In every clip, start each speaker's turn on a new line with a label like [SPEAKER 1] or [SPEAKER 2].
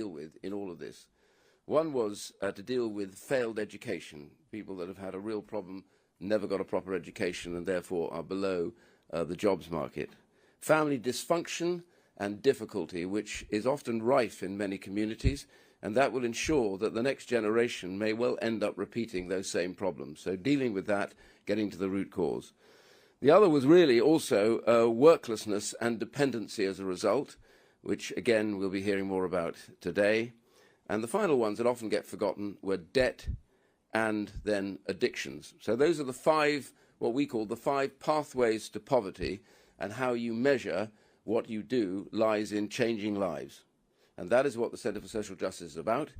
[SPEAKER 1] deal with in all of this. One was to deal with failed education, people that have had a real problem, never got a proper education and therefore are below the jobs market. Family dysfunction and difficulty, which is often rife in many communities, and that will ensure that the next generation may well end up repeating those same problems. So dealing with that, getting to the root cause. The other was really also worklessness and dependency as a result, which again we'll be hearing more about today. And the final ones that often get forgotten were debt and then addictions. So those are the five, what we call the 5 pathways to poverty, and how you measure what you do lies in changing lives. And that is what the Centre for Social Justice is about.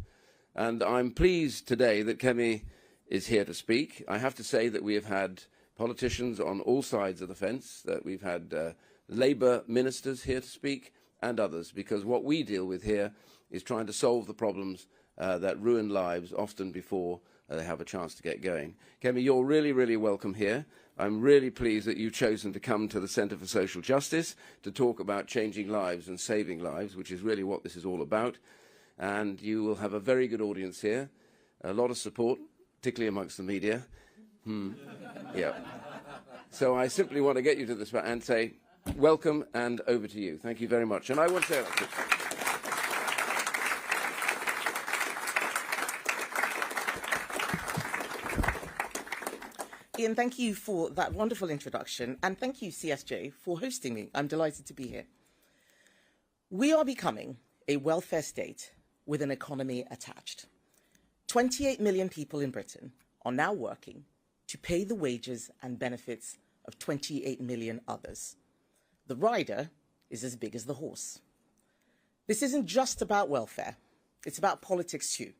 [SPEAKER 1] And I'm pleased today that Kemi is here to speak. I have to say that we have had politicians on all sides of the fence, that we've had Labour ministers here to speak and others, because what we deal with here is trying to solve the problems that ruin lives often before they have a chance to get going. Kemi, you're really, really welcome here. I'm really pleased that you've chosen to come to the Centre for Social Justice to talk about changing lives and saving lives, which is really what this is all about. And you will have a very good audience here, a lot of support, particularly amongst the media. Yeah. So I simply want to get you to this and say, welcome and over to you. Thank you very much. And I want to say that.
[SPEAKER 2] Ian, thank you for that wonderful introduction, and thank you, CSJ, for hosting me. I'm delighted to be here. We are becoming a welfare state with an economy attached. 28 million people in Britain are now working to pay the wages and benefits of 28 million others. The rider is as big as the horse. This isn't just about welfare, it's about politics too.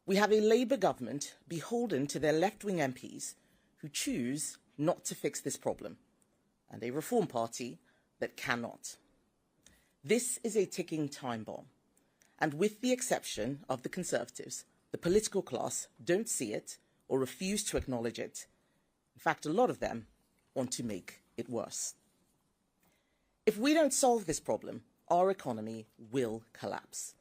[SPEAKER 2] We have a Labour government beholden to their left-wing MPs who choose not to fix this problem, and a Reform Party that cannot. This is a ticking time bomb, and with the exception of the Conservatives, the political class don't see it or refuse to acknowledge it. In fact, a lot of them want to make it worse. If we don't solve this problem, our economy will collapse.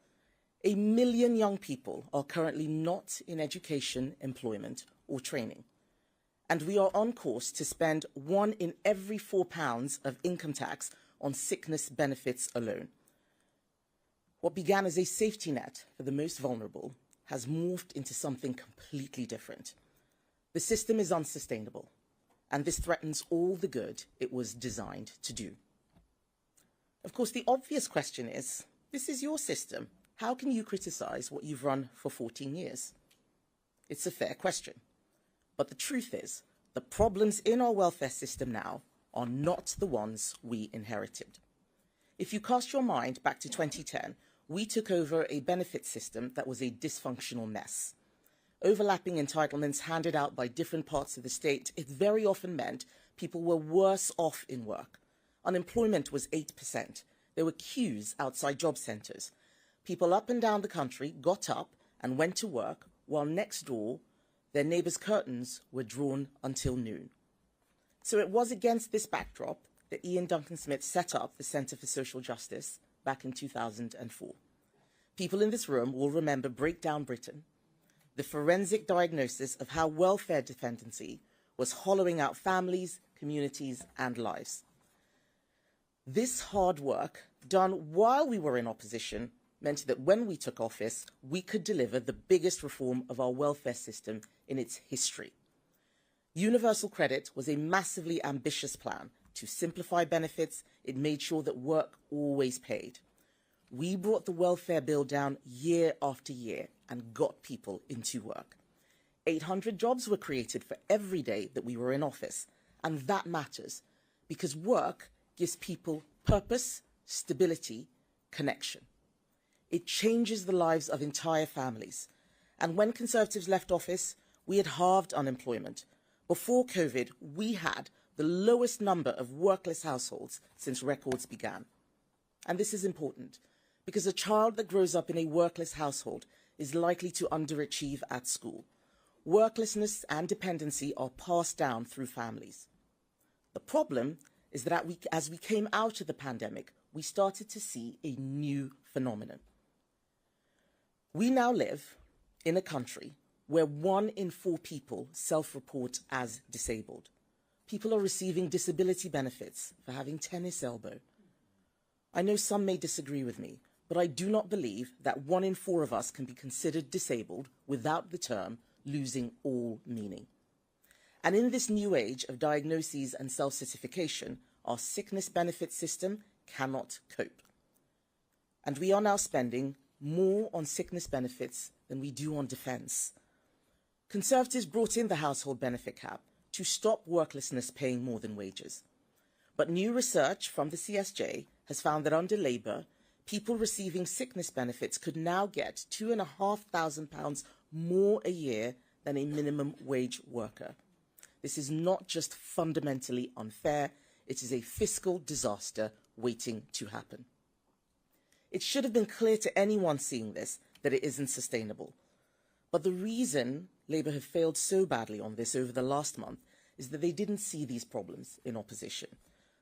[SPEAKER 2] 1 million young people are currently not in education, employment, or training. And we are on course to spend 1 in every £4 of income tax on sickness benefits alone. What began as a safety net for the most vulnerable has morphed into something completely different. The system is unsustainable, and this threatens all the good it was designed to do. Of course, the obvious question is, this is your system. How can you criticise what you've run for 14 years? It's a fair question. But the truth is, the problems in our welfare system now are not the ones we inherited. If you cast your mind back to 2010, we took over a benefit system that was a dysfunctional mess. Overlapping entitlements handed out by different parts of the state, it very often meant people were worse off in work. Unemployment was 8%. There were queues outside job centres. People up and down the country got up and went to work, while next door, their neighbours' curtains were drawn until noon. So it was against this backdrop that Ian Duncan Smith set up the Centre for Social Justice back in 2004. People in this room will remember Breakdown Britain, the forensic diagnosis of how welfare dependency was hollowing out families, communities, and lives. This hard work, done while we were in opposition, meant that when we took office, we could deliver the biggest reform of our welfare system in its history. Universal credit was a massively ambitious plan to simplify benefits. It made sure that work always paid. We brought the welfare bill down year after year and got people into work. 800 jobs were created for every day that we were in office, and that matters because work gives people purpose, stability, connection. It changes the lives of entire families. And when Conservatives left office, we had halved unemployment. Before COVID, we had the lowest number of workless households since records began. And this is important because a child that grows up in a workless household is likely to underachieve at school. Worklessness and dependency are passed down through families. The problem is that as we came out of the pandemic, we started to see a new phenomenon. We now live in a country where 1 in 4 people self-report as disabled. People are receiving disability benefits for having tennis elbow. I know some may disagree with me, but I do not believe that 1 in 4 of us can be considered disabled without the term losing all meaning. And in this new age of diagnoses and self-certification, our sickness benefit system cannot cope. And we are now spending more on sickness benefits than we do on defence. Conservatives brought in the household benefit cap to stop worklessness paying more than wages. But new research from the CSJ has found that under Labour, people receiving sickness benefits could now get £2,500 more a year than a minimum wage worker. This is not just fundamentally unfair, it is a fiscal disaster waiting to happen. It should have been clear to anyone seeing this that it isn't sustainable. But the reason Labour have failed so badly on this over the last month is that they didn't see these problems in opposition.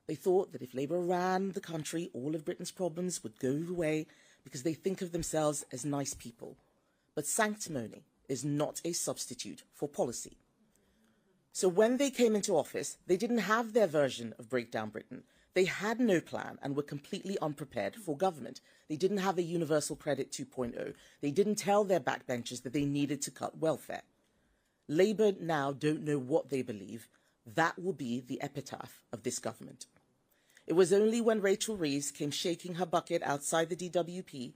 [SPEAKER 2] They thought that if Labour ran the country, all of Britain's problems would go away because they think of themselves as nice people. But sanctimony is not a substitute for policy. So when they came into office, they didn't have their version of Breakdown Britain. They had no plan and were completely unprepared for government. They didn't have a universal credit 2.0. They didn't tell their backbenchers that they needed to cut welfare. Labour now don't know what they believe. That will be the epitaph of this government. It was only when Rachel Reeves came shaking her bucket outside the DWP,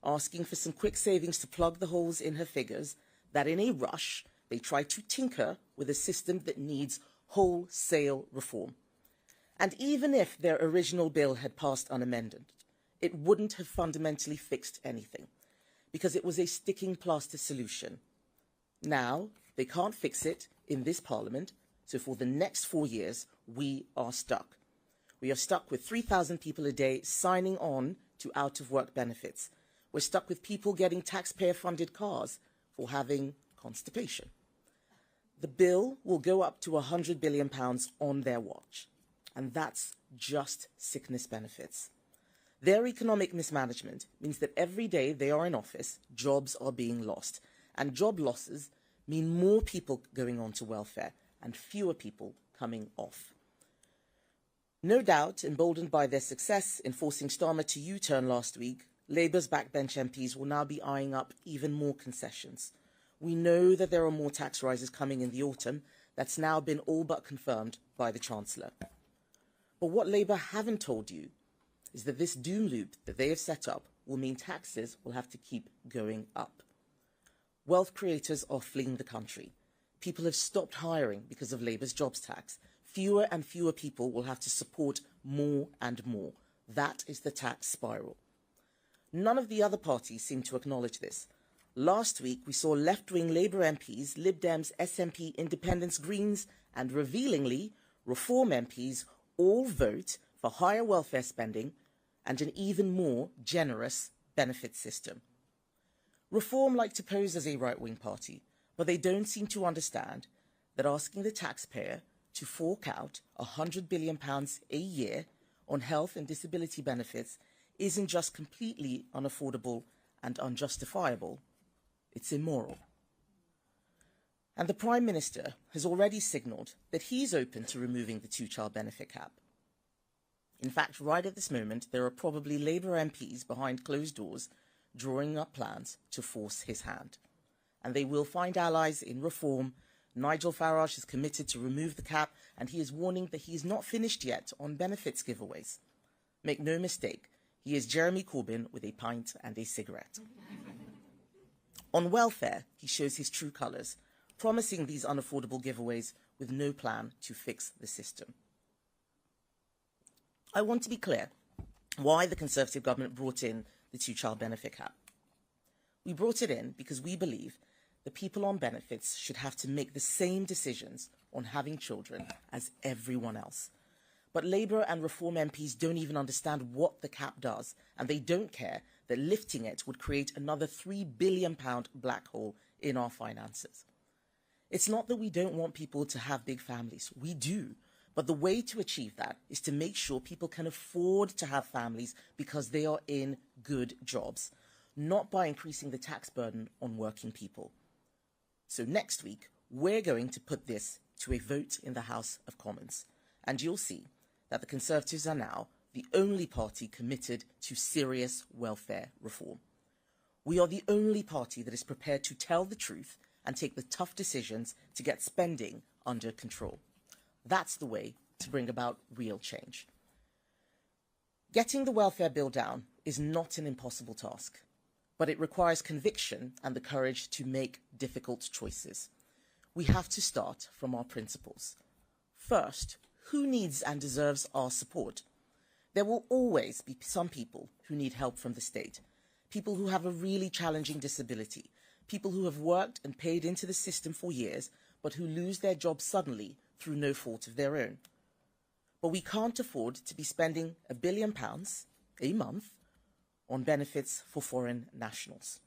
[SPEAKER 2] asking for some quick savings to plug the holes in her figures, that in a rush, they tried to tinker with a system that needs wholesale reform. And even if their original bill had passed unamended, it wouldn't have fundamentally fixed anything, because it was a sticking plaster solution. Now, they can't fix it in this Parliament, so for the next 4 years, we are stuck. We are stuck with 3,000 people a day signing on to out-of-work benefits. We're stuck with people getting taxpayer-funded cars for having constipation. The bill will go up to £100 billion on their watch, and that's just sickness benefits. Their economic mismanagement means that every day they are in office, jobs are being lost, and job losses mean more people going on to welfare and fewer people coming off. No doubt, emboldened by their success in forcing Starmer to U-turn last week, Labour's backbench MPs will now be eyeing up even more concessions. We know that there are more tax rises coming in the autumn. That's now been all but confirmed by the Chancellor. But what Labour haven't told you is that this doom loop that they have set up will mean taxes will have to keep going up. Wealth creators are fleeing the country. People have stopped hiring because of Labour's jobs tax. Fewer and fewer people will have to support more and more. That is the tax spiral. None of the other parties seem to acknowledge this. Last week, we saw left-wing Labour MPs, Lib Dems, SNP, Independents, Greens, and revealingly, Reform MPs all vote for higher welfare spending and an even more generous benefit system. Reform like to pose as a right-wing party, but they don't seem to understand that asking the taxpayer to fork out £100 billion a year on health and disability benefits isn't just completely unaffordable and unjustifiable, it's immoral. And the Prime Minister has already signalled that he's open to removing the two-child benefit cap. In fact, right at this moment, there are probably Labour MPs behind closed doors drawing up plans to force his hand. And they will find allies in Reform. Nigel Farage has committed to remove the cap, and he is warning that he is not finished yet on benefits giveaways. Make no mistake, he is Jeremy Corbyn with a pint and a cigarette. On welfare, he shows his true colours, promising these unaffordable giveaways with no plan to fix the system. I want to be clear why the Conservative government brought in the two-child benefit cap. We brought it in because we believe that people on benefits should have to make the same decisions on having children as everyone else. But Labour and Reform MPs don't even understand what the cap does, and they don't care that lifting it would create another £3 billion black hole in our finances. It's not that we don't want people to have big families. We do. But the way to achieve that is to make sure people can afford to have families because they are in good jobs. not by increasing the tax burden on working people. So next week, we're going to put this to a vote in the House of Commons, and you'll see that the Conservatives are now the only party committed to serious welfare reform. We are the only party that is prepared to tell the truth and take the tough decisions to get spending under control. That's the way to bring about real change. Getting the welfare bill down is not an impossible task, but it requires conviction and the courage to make difficult choices. We have to start from our principles. First, who needs and deserves our support? There will always be some people who need help from the state, people who have a really challenging disability, people who have worked and paid into the system for years, but who lose their jobs suddenly through no fault of their own. But we can't afford to be spending £1 billion a month on benefits for foreign nationals.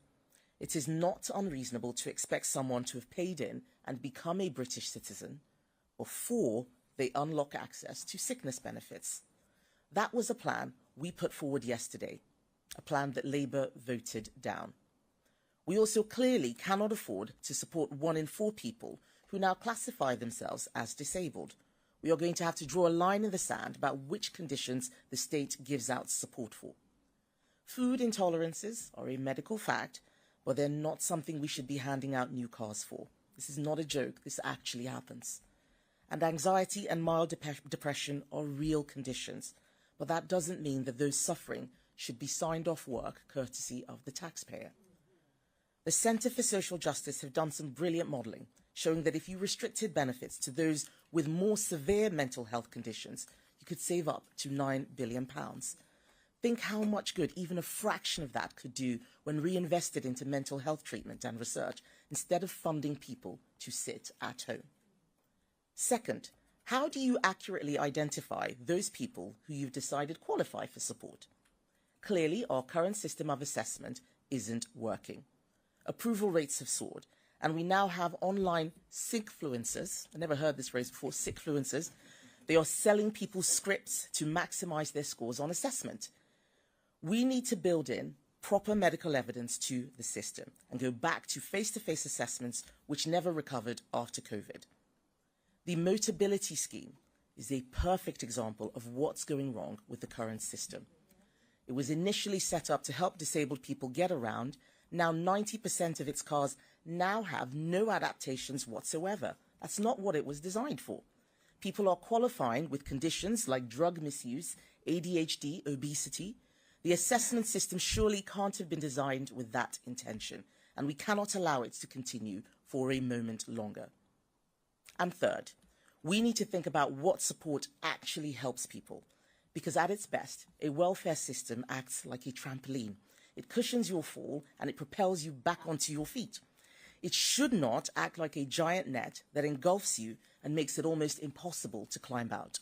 [SPEAKER 2] It is not unreasonable to expect someone to have paid in and become a British citizen before they unlock access to sickness benefits. That was a plan we put forward yesterday, a plan that Labour voted down. We also clearly cannot afford to support 1 in 4 people who now classify themselves as disabled. We are going to have to draw a line in the sand about which conditions the state gives out support for. Food intolerances are a medical fact, but they're not something we should be handing out new cars for. This is not a joke, this actually happens. And anxiety and mild depression are real conditions, but that doesn't mean that those suffering should be signed off work courtesy of the taxpayer. The Centre for Social Justice have done some brilliant modelling, showing that if you restricted benefits to those with more severe mental health conditions, you could save up to £9 billion. Think how much good even a fraction of that could do when reinvested into mental health treatment and research, instead of funding people to sit at home. Second, how do you accurately identify those people who you've decided qualify for support? Clearly, our current system of assessment isn't working. Approval rates have soared, and we now have online sickfluencers. I never heard this phrase before, sickfluencers. They are selling people scripts to maximize their scores on assessment. We need to build in proper medical evidence to the system and go back to face-to-face assessments which never recovered after COVID. The Motability Scheme is a perfect example of what's going wrong with the current system. It was initially set up to help disabled people get around. Now 90% of its cars now have no adaptations whatsoever. That's not what it was designed for. People are qualifying with conditions like drug misuse, ADHD, obesity. The assessment system surely can't have been designed with that intention, and we cannot allow it to continue for a moment longer. And third, we need to think about what support actually helps people, because at its best, a welfare system acts like a trampoline. It cushions your fall and it propels you back onto your feet. It should not act like a giant net that engulfs you and makes it almost impossible to climb out.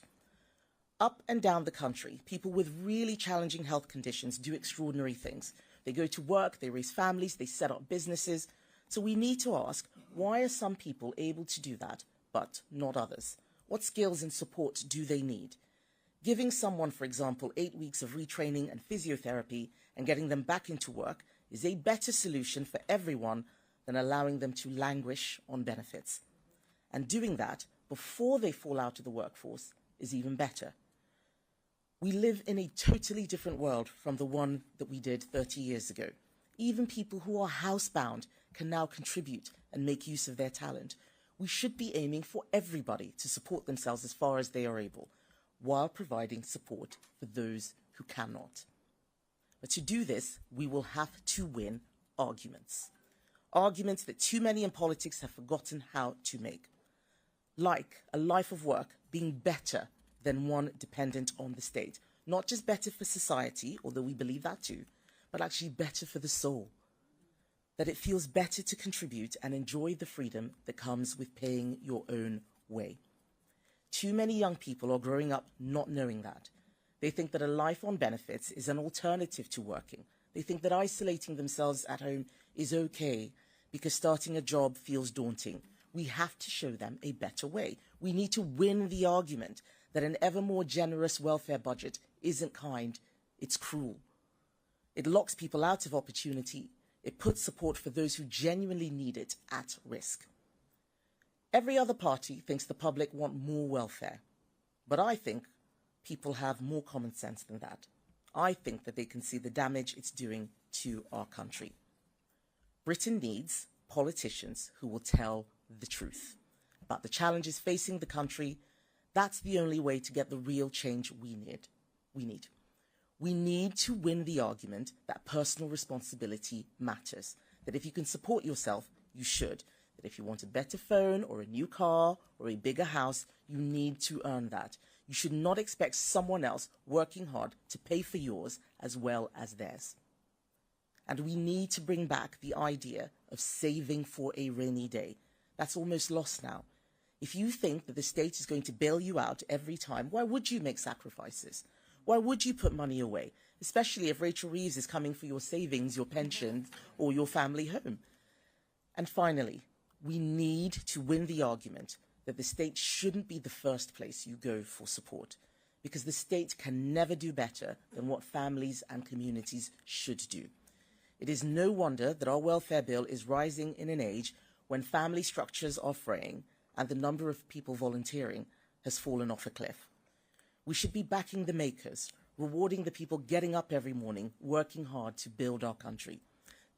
[SPEAKER 2] Up and down the country, people with really challenging health conditions do extraordinary things. They go to work, they raise families, they set up businesses. So we need to ask, why are some people able to do that, but not others? What skills and support do they need? Giving someone, for example, 8 weeks of retraining and physiotherapy and getting them back into work is a better solution for everyone than allowing them to languish on benefits. And doing that before they fall out of the workforce is even better. We live in a totally different world from the one that we did 30 years ago. Even people who are housebound can now contribute and make use of their talent. We should be aiming for everybody to support themselves as far as they are able, while providing support for those who cannot. But to do this, we will have to win arguments. Arguments that too many in politics have forgotten how to make. Like a life of work being better than one dependent on the state. Not just better for society, although we believe that too, but actually better for the soul. That it feels better to contribute and enjoy the freedom that comes with paying your own way. Too many young people are growing up not knowing that. They think that a life on benefits is an alternative to working. They think that isolating themselves at home is okay because starting a job feels daunting. We have to show them a better way. We need to win the argument that an ever more generous welfare budget isn't kind, it's cruel. It locks people out of opportunity. It puts support for those who genuinely need it at risk. Every other party thinks the public want more welfare, but I think people have more common sense than that. I think that they can see the damage it's doing to our country. Britain needs politicians who will tell the truth about the challenges facing the country. That's the only way to get the real change we need. We need to win the argument that personal responsibility matters, that if you can support yourself, you should, that if you want a better phone or a new car or a bigger house, you need to earn that. You should not expect someone else working hard to pay for yours as well as theirs. And we need to bring back the idea of saving for a rainy day. That's almost lost now. If you think that the state is going to bail you out every time, why would you make sacrifices? Why would you put money away? Especially if Rachel Reeves is coming for your savings, your pension, or your family home. And finally, we need to win the argument that the state shouldn't be the first place you go for support, because the state can never do better than what families and communities should do. It is no wonder that our welfare bill is rising in an age when family structures are fraying and the number of people volunteering has fallen off a cliff. We should be backing the makers, rewarding the people getting up every morning, working hard to build our country.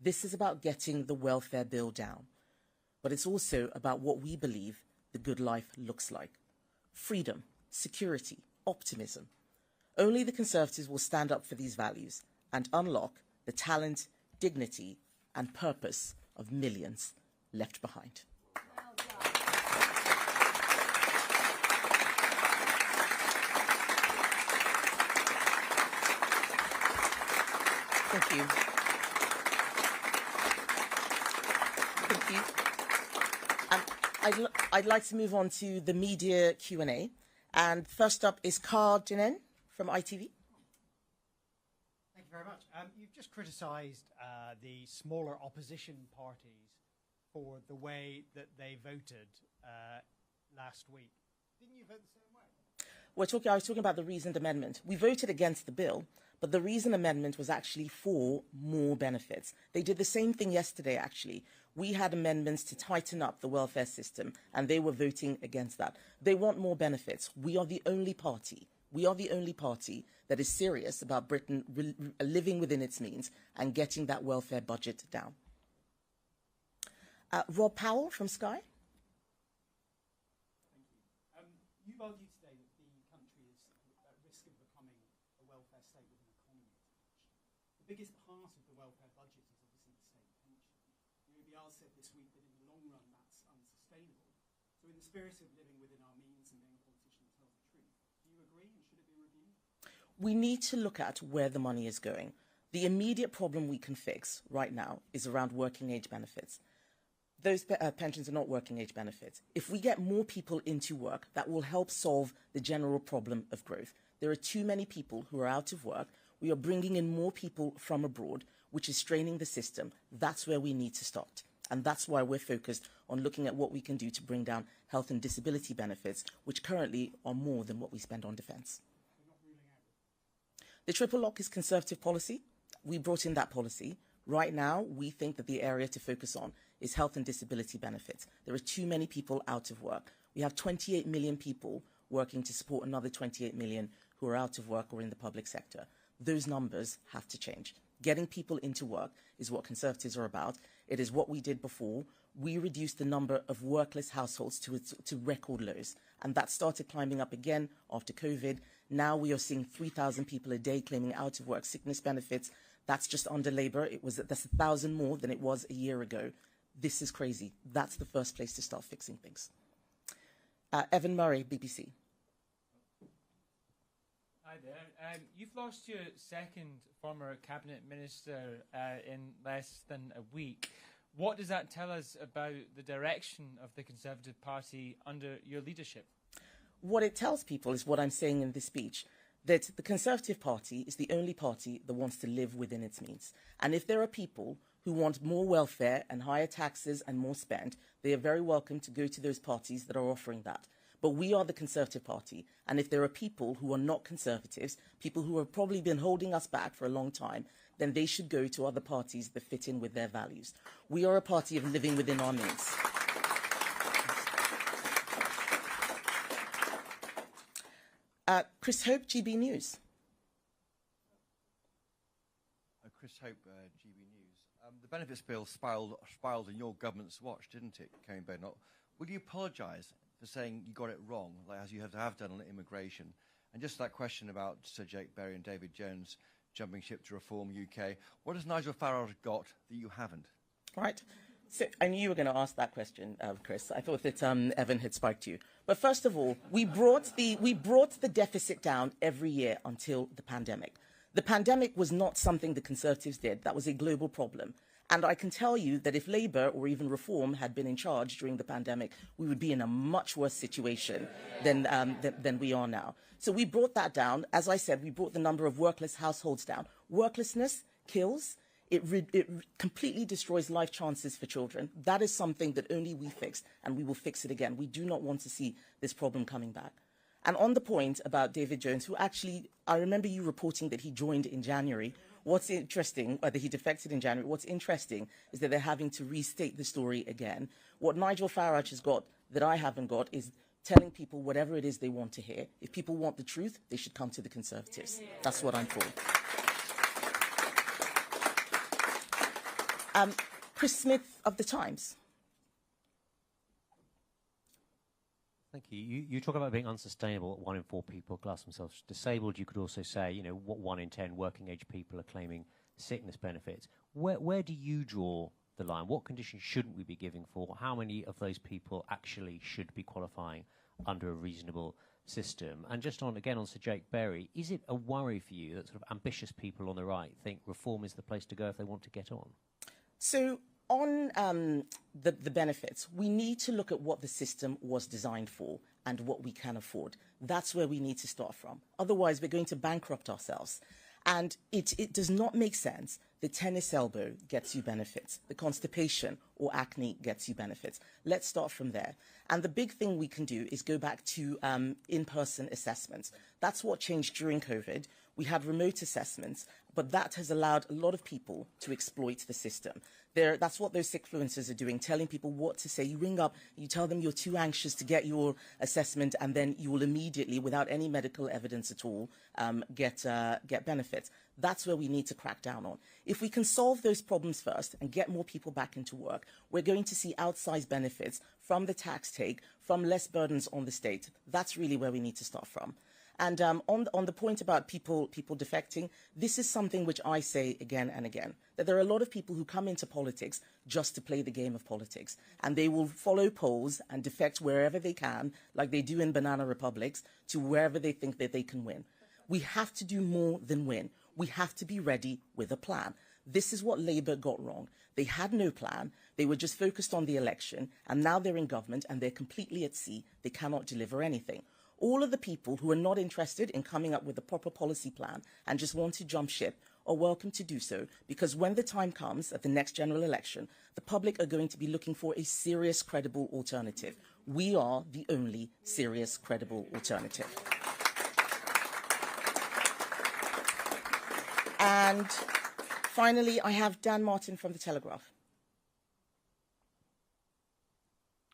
[SPEAKER 2] This is about getting the welfare bill down, but it's also about what we believe the good life looks like. Freedom, security, optimism. Only the Conservatives will stand up for these values and unlock the talent, dignity and purpose of millions left behind. Thank you. Thank you. I'd like to move on to the media Q&A. And first up is Carl Jinen from ITV.
[SPEAKER 3] Thank you very much. You've just criticised the smaller opposition parties for the way that they voted last week. Didn't you vote the same way?
[SPEAKER 2] I was talking about the reasoned amendment. We voted against the bill, but the reasoned amendment was actually for more benefits. They did the same thing yesterday, actually. We had amendments to tighten up the welfare system, and they were voting against that. They want more benefits. We are the only party. We are the only party that is serious about Britain living within its means and getting that welfare budget down. Rob Powell from Sky.
[SPEAKER 4] Thank you. You've argued today that the country is at risk of becoming a welfare state with an economy attached. The biggest part of the welfare budget is obviously the state pension. UBR said this week that in the long run that's unsustainable. So in the spirit of living within our means and being a politician that tells the truth, do you agree and should it be reviewed?
[SPEAKER 2] We need to look at where the money is going. The immediate problem we can fix right now is around working age benefits. Those pensions are not working age benefits. If we get more people into work, that will help solve the general problem of growth. There are too many people who are out of work. We are bringing in more people from abroad, which is straining the system. That's where we need to start. And that's why we're focused on looking at what we can do to bring down health and disability benefits, which currently are more than what we spend on defence. The triple lock is Conservative policy. We brought in that policy. Right now, we think that the area to focus on is health and disability benefits. There are too many people out of work. We have 28 million people working to support another 28 million who are out of work or in the public sector. Those numbers have to change. Getting people into work is what Conservatives are about. It is what we did before. We reduced the number of workless households to record lows, and that started climbing up again after COVID. Now we are seeing 3,000 people a day claiming out of work sickness benefits. That's just under Labour. That's 1,000 more than it was a year ago. This is crazy. That's the first place to start fixing things. Evan Murray, BBC.
[SPEAKER 5] Hi there. You've lost your second former cabinet minister in less than a week. What does that tell us about the direction of the Conservative Party under your leadership?
[SPEAKER 2] What it tells people is what I'm saying in this speech, that the Conservative Party is the only party that wants to live within its means. And if there are people who want more welfare and higher taxes and more spend, they are very welcome to go to those parties that are offering that. But we are the Conservative Party. And if there are people who are not Conservatives, people who have probably been holding us back for a long time, then they should go to other parties that fit in with their values. We are a party of living within our means. Chris Hope, GB News.
[SPEAKER 6] Chris Hope, GB News. The benefits bill spiraled on your government's watch, didn't it, Kemi Badenoch? Will you apologise for saying you got it wrong, like as you have done on immigration? And just that question about Sir Jake Berry and David Jones jumping ship to Reform UK, what has Nigel Farage got that you haven't?
[SPEAKER 2] Right. So I knew you were going to ask that question, Chris. I thought that Evan had spiked you. But first of all, we brought the deficit down every year until the pandemic. The pandemic was not something the Conservatives did. That was a global problem. And I can tell you that if Labour or even Reform had been in charge during the pandemic, we would be in a much worse situation than we are now. So we brought that down. As I said, we brought the number of workless households down. Worklessness kills. It completely destroys life chances for children. That is something that only we fix, and we will fix it again. We do not want to see this problem coming back. And on the point about David Jones, who actually, I remember you reporting that he joined in January. What's interesting, whether he defected in January, what's interesting is that they're having to restate the story again. What Nigel Farage has got that I haven't got is telling people whatever it is they want to hear. If people want the truth, they should come to the Conservatives. That's what I'm for. Chris Smith of The Times.
[SPEAKER 7] Thank you. You talk about being unsustainable. 1 in 4 people class themselves disabled. You could also say, you know, what 1 in 10 working age people are claiming sickness benefits. Where do you draw the line? What conditions shouldn't we be giving for? How many of those people actually should be qualifying under a reasonable system? And just on Sir Jake Berry, is it a worry for you that sort of ambitious people on the right think Reform is the place to go if they want to get on?
[SPEAKER 2] So on the benefits, we need to look at what the system was designed for and what we can afford. That's where we need to start from. Otherwise, we're going to bankrupt ourselves. And it does not make sense. The tennis elbow gets you benefits. The constipation or acne gets you benefits. Let's start from there. And the big thing we can do is go back to in-person assessments. That's what changed during COVID. We had remote assessments, but that has allowed a lot of people to exploit the system. That's what those sickfluencers are doing, telling people what to say. You ring up, you tell them you're too anxious to get your assessment, and then you will immediately, without any medical evidence at all, get benefits. That's where we need to crack down on. If we can solve those problems first and get more people back into work, we're going to see outsized benefits from the tax take, from less burdens on the state. That's really where we need to start from. And on the point about people defecting, this is something which I say again and again, that there are a lot of people who come into politics just to play the game of politics. And they will follow polls and defect wherever they can, like they do in banana republics, to wherever they think that they can win. We have to do more than win. We have to be ready with a plan. This is what Labour got wrong. They had no plan. They were just focused on the election. And now they're in government and they're completely at sea. They cannot deliver anything. All of the people who are not interested in coming up with a proper policy plan and just want to jump ship are welcome to do so, because when the time comes at the next general election, the public are going to be looking for a serious, credible alternative. We are the only serious, credible alternative. And finally, I have Dan Martin from The Telegraph.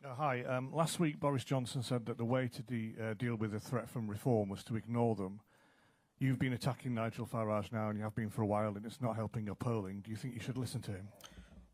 [SPEAKER 8] Hi. Last week, Boris Johnson said that the way to deal with the threat from Reform was to ignore them. You've been attacking Nigel Farage now, and you have been for a while, and it's not helping your polling. Do you think you should listen to him?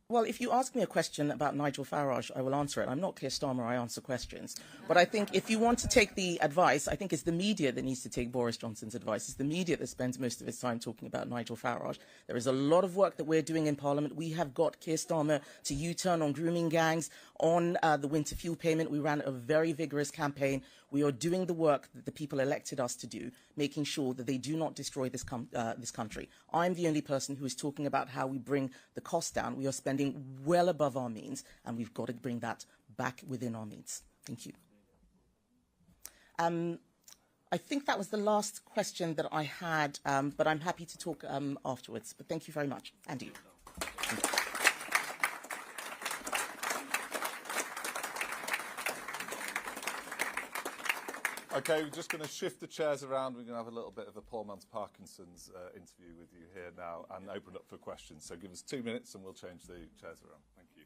[SPEAKER 2] Well, if you ask me a question about Nigel Farage, I will answer it. I'm not Keir Starmer, I answer questions. But I think if you want to take the advice, I think it's the media that needs to take Boris Johnson's advice. It's the media that spends most of its time talking about Nigel Farage. There is a lot of work that we're doing in Parliament. We have got Keir Starmer to U-turn on grooming gangs, on the winter fuel payment. We ran a very vigorous campaign. We are doing the work that the people elected us to do, making sure that they do not destroy this country. I'm the only person who is talking about how we bring the cost down. We are spending well above our means, and we've got to bring that back within our means. Thank you. I think that was the last question that I had, but I'm happy to talk afterwards. But thank you very much. Andy.
[SPEAKER 9] Okay, we're just going to shift the chairs around. We're going to have a little bit of a poor man's Parkinson's interview with you here now and open up for questions. So give us 2 minutes and we'll change the chairs around. Thank you.